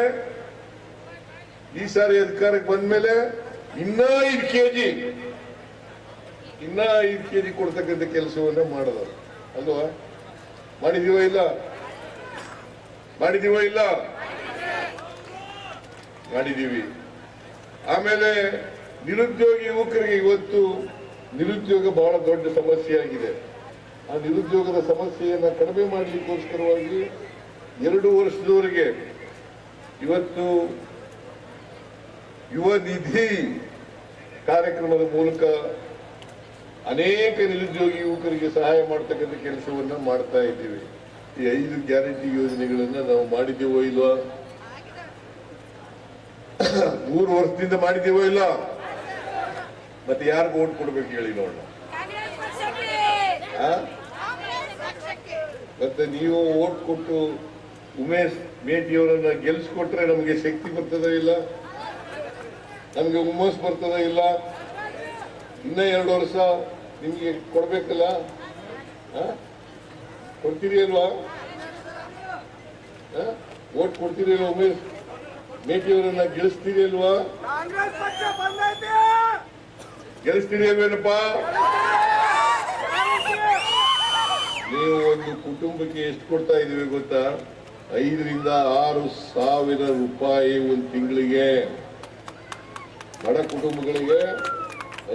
ಇನ್ನ 5 kg ಕೊಡ್ತಕ್ಕಂಥ ಕೆಲಸವನ್ನ ಮಾಡಿದ್ರು. ಅಲ್ವಾ? ಮಾಡಿದೀವ ಇಲ್ಲ? ಮಾಡಿದೀವಿ. ಆಮೇಲೆ ನಿರುದ್ಯೋಗಿ ಯುವಕರಿಗೆ ಇವತ್ತು ನಿರುದ್ಯೋಗ ಬಹಳ ದೊಡ್ಡ ಸಮಸ್ಯೆ ಆಗಿದೆ. ಆ ನಿರುದ್ಯೋಗದ ಸಮಸ್ಯೆಯನ್ನು ಕಡಿಮೆ ಮಾಡಲಿಕ್ಕೋಸ್ಕರವಾಗಿ 2 ವರ್ಷದವರೆಗೆ ಇವತ್ತು ಯುವ ನಿಧಿ ಕಾರ್ಯಕ್ರಮದ ಮೂಲಕ ಅನೇಕ ನಿರುದ್ಯೋಗಿ ಯುವಕರಿಗೆ ಸಹಾಯ ಮಾಡತಕ್ಕಂಥ ಕೆಲಸವನ್ನ ಮಾಡ್ತಾ ಇದ್ದೀವಿ. ಈ 5 ಗ್ಯಾರಂಟಿ ಯೋಜನೆಗಳನ್ನ ನಾವು ಮಾಡಿದ್ದೇವೋ ಇಲ್ವಾ? 3 ವರ್ಷದಿಂದ ಮಾಡಿದ್ದೇವೋ ಇಲ್ಲ? ಮತ್ತೆ ಯಾರಿಗೂ ಓಟ್ ಕೊಡ್ಬೇಕು ಹೇಳಿ ನೋಡೋಣ. ಮತ್ತೆ ನೀವು ಓಟ್ ಕೊಟ್ಟು ಉಮೇಶ್ ಮೇಟಿಯವರನ್ನ ಗೆಲ್ಸ್ಕೊಟ್ರೆ ನಮಗೆ ಶಕ್ತಿ ಬರ್ತದ ಇಲ್ಲ? ನಮ್ಗೆ ಹುಮ್ಮಸ್ ಬರ್ತದ ಇಲ್ಲ? ಇನ್ನ 2 ವರ್ಷ ನಿಮ್ಗೆ ಕೊಡ್ಬೇಕಲ್ಲ? ಕೊಡ್ತೀರಿ ಅಲ್ವಾ? ಓಟ್ ಕೊಡ್ತೀರಿ ಅಲ್ವಾ? ಉಮೇಶ್ ಮೇಟಿಯವರನ್ನ ಗೆಲ್ಲಿಸ್ತೀರಿ ಅಲ್ವಾ? ಗೆಲ್ಲಿಸ್ತೀರಿ ಅಲ್ವೇನಪ್ಪ? ನೀವು ಒಂದು ಕುಟುಂಬಕ್ಕೆ ಎಷ್ಟು ಕೊಡ್ತಾ ಇದೀವಿ ಗೊತ್ತಾ? 5 ರಿಂದ 6 ಸಾವಿರ ರೂಪಾಯಿ ಒಂದು ತಿಂಗಳಿಗೆ. ಬಡ ಕುಟುಂಬಗಳಿಗೆ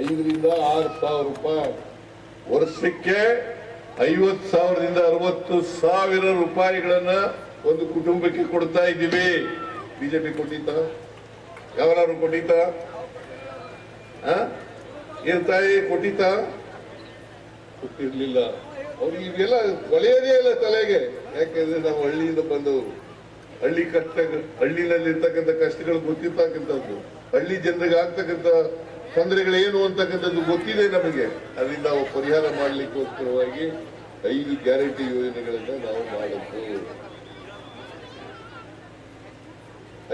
5 ರಿಂದ 6 ಸಾವಿರ ರೂಪಾಯಿ. ವರ್ಷಕ್ಕೆ 50,000ದಿಂದ 60,000 ರೂಪಾಯಿಗಳನ್ನ ಒಂದು ಕುಟುಂಬಕ್ಕೆ ಕೊಡ್ತಾ ಇದ್ದೀವಿ. ಬಿಜೆಪಿ ಕೊಟ್ಟಿತ್ತ? ಯಾವಾರು ಕೊಟ್ಟಿತ್ತ? ಏನ್ ತಾಯಿ ಕೊಟ್ಟಿತ್ತ? ಕೊಟ್ಟಿರ್ಲಿಲ್ಲ. ಅವ್ರಿಗೆ ಇವೆಲ್ಲ ಒಳೆಯದೇ ಇಲ್ಲ ತಲೆಗೆ. ಯಾಕೆಂದ್ರೆ ನಾವು ಹಳ್ಳಿಯಿಂದ ಬಂದವರು. ಹಳ್ಳಿನಲ್ಲಿ ಇರ್ತಕ್ಕಂಥ ಕಷ್ಟಗಳು ಗೊತ್ತಿರ್ತಕ್ಕಂಥದ್ದು, ಹಳ್ಳಿ ಜನರಿಗೆ ಆಗ್ತಕ್ಕಂಥ ತೊಂದರೆಗಳೇನು ಅಂತಕ್ಕಂಥದ್ದು ಗೊತ್ತಿದೆ ನಮಗೆ. ಅದರಿಂದ ನಾವು ಪರಿಹಾರ ಮಾಡಲಿಕ್ಕೋಸ್ಕರವಾಗಿ 5 ಗ್ಯಾರಂಟಿ ಯೋಜನೆಗಳನ್ನ ನಾವು ಮಾಡಿದ್ದು.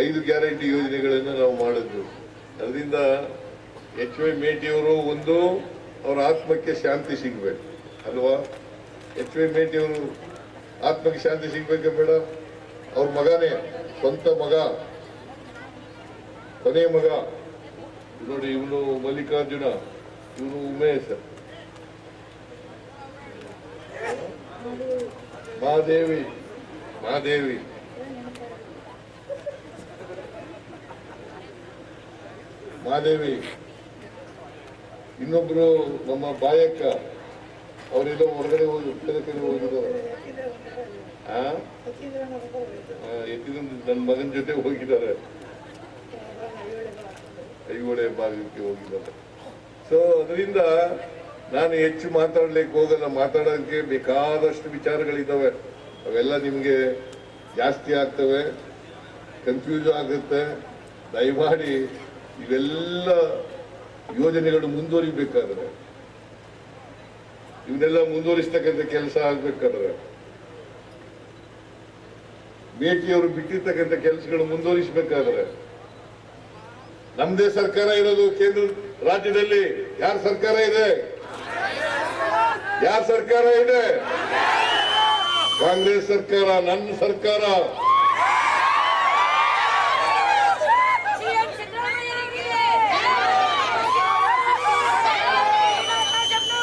5 ಗ್ಯಾರಂಟಿ ಯೋಜನೆಗಳನ್ನ ನಾವು ಮಾಡಿದ್ದು. ಅದರಿಂದ HY ಮೇಟಿಯವರು ಒಂದು ಅವರ ಆತ್ಮಕ್ಕೆ ಶಾಂತಿ ಸಿಗ್ಬೇಕು ಅಲ್ವಾ? HY ಮೇಟಿಯವರು ಆತ್ಮಕ್ಕೆ ಶಾಂತಿ ಸಿಗ್ಬೇಕ ಬೇಡ? ಅವ್ರ ಮಗನೇ, ಸ್ವಂತ ಮಗ, ಕೊನೆಯ ಮಗ ನೋಡಿ. ಇವನು ಮಲ್ಲಿಕಾರ್ಜುನ, ಇವನು ಉಮೇಶ್, ಮಹಾದೇವಿ ಇನ್ನೊಬ್ರು ನಮ್ಮ ಬಾಯಕ್ಕ. ಅವರೆಲ್ಲ ಹೊರಗಡೆ ಹೋಗಿದ್ದಾರೆ. ನನ್ನ ಮಗನ ಜೊತೆ ಹೋಗಿದ್ದಾರೆ, ಐಹೊಳೆ ಭಾಗಕ್ಕೆ ಹೋಗಿದ್ದಾರೆ. ಸೊ ಅದರಿಂದ ನಾನು ಹೆಚ್ಚು ಮಾತಾಡ್ಲಿಕ್ಕೆ ಹೋಗಲ್ಲ. ಮಾತಾಡೋದಕ್ಕೆ ಬೇಕಾದಷ್ಟು ವಿಚಾರಗಳಿದ್ದಾವೆ. ಅವೆಲ್ಲ ನಿಮ್ಗೆ ಜಾಸ್ತಿ ಆಗ್ತವೆ, ಕನ್ಫ್ಯೂಸ್ ಆಗುತ್ತೆ. ದಯಮಾಡಿ ಇವೆಲ್ಲ ಯೋಜನೆಗಳು ಮುಂದುವರಿಬೇಕಾದ್ರೆ, ಇವನ್ನೆಲ್ಲ ಮುಂದುವರಿಸ್ತಕ್ಕಂಥ ಕೆಲಸ ಆಗ್ಬೇಕಾದ್ರೆ, ಮೇಟಿಯವರು ಬಿಟ್ಟಿರ್ತಕ್ಕಂಥ ಕೆಲಸಗಳು ಮುಂದುವರಿಸಬೇಕಾದ್ರೆ, ನಮ್ದೇ ಸರ್ಕಾರ ಇರೋದು ಕೇಂದ್ರ ರಾಜ್ಯದಲ್ಲಿ. ಯಾರ ಸರ್ಕಾರ ಇದೆ? ಕಾಂಗ್ರೆಸ್ ಸರ್ಕಾರ, ನನ್ನ ಸರ್ಕಾರ.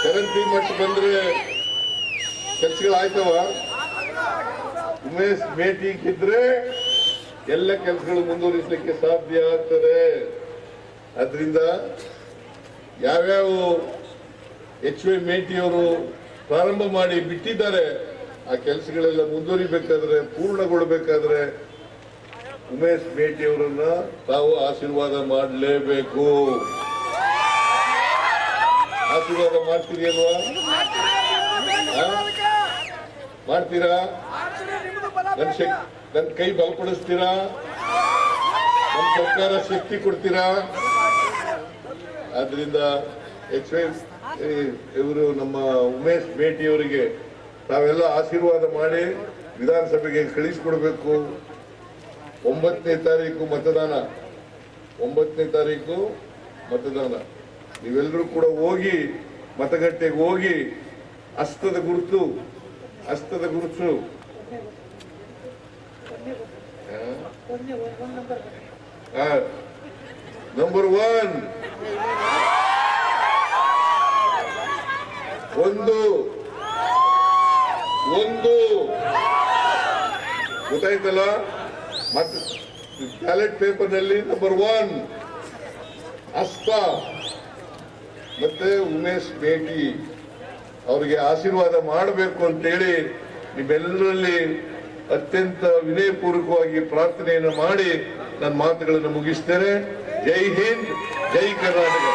ಕರೆಂಟ್ ಮಟ್ಟ ಬಂದ್ರೆ ಕೆಲ್ಸಗಳಾಯ್ತವ. ಉಮೇಶ್ ಮೇಟಿ ಇದ್ರೆ ಎಲ್ಲ ಕೆಲಸಗಳು ಮುಂದುವರಿಸಲಿಕ್ಕೆ ಸಾಧ್ಯ ಆಗ್ತದೆ. ಅದರಿಂದ ಯಾವ್ಯಾವ HY ಮೇಟಿಯವರು ಪ್ರಾರಂಭ ಮಾಡಿ ಬಿಟ್ಟಿದ್ದಾರೆ ಆ ಕೆಲಸಗಳೆಲ್ಲ ಮುಂದುವರಿಬೇಕಾದ್ರೆ, ಪೂರ್ಣಗೊಳ್ಳಬೇಕಾದ್ರೆ ಉಮೇಶ್ ಮೇಟಿಯವರನ್ನ ತಾವು ಆಶೀರ್ವಾದ ಮಾಡಲೇಬೇಕು. ಆಶೀರ್ವಾದ ಮಾಡ್ತೀರಿಯಲ್ವಾ? ಮಾಡ್ತೀರಾ? ನನ್ನ ಕೈ ಬಲಪಡಿಸ್ತೀರಾ? ನಮ್ಮ ಸರ್ಕಾರ ಶಕ್ತಿ ಕೊಡ್ತೀರಾ? ಆದ್ರಿಂದ HY ಇವರು ನಮ್ಮ ಉಮೇಶ್ ಮೇಟಿಯವರಿಗೆ ತಾವೆಲ್ಲ ಆಶೀರ್ವಾದ ಮಾಡಿ ವಿಧಾನಸಭೆಗೆ ಕಳಿಸಿಕೊಡ್ಬೇಕು. 9ನೇ ತಾರೀಕು ಮತದಾನ. 9ನೇ ತಾರೀಕು ಮತದಾನ. ನೀವೆಲ್ಲರೂ ಕೂಡ ಹೋಗಿ ಮತಗಟ್ಟೆಗೆ ಹೋಗಿ ಹಸ್ತದ ಗುರುತು ನಂಬರ್ 1 ಒಂದು ಗೊತ್ತಾಯ್ತಲ್ಲ. ಮತ್ತೆ ಬ್ಯಾಲೆಟ್ ಪೇಪರ್ ನಲ್ಲಿ ನಂಬರ್ 1 ಹಸ್ತ ಮತ್ತೆ ಉಮೇಶ್ ಮೇಟಿ ಅವರಿಗೆ ಆಶೀರ್ವಾದ ಮಾಡಬೇಕು ಅಂತೇಳಿ ನಿಮ್ಮೆಲ್ಲರಲ್ಲಿ ಅತ್ಯಂತ ವಿನಯಪೂರ್ವಕವಾಗಿ ಪ್ರಾರ್ಥನೆಯನ್ನು ಮಾಡಿ ನನ್ನ ಮಾತುಗಳನ್ನು ಮುಗಿಸ್ತೇನೆ. ಜೈ ಹಿಂದ್, ಜೈ ಕರ್ನಾಟಕ.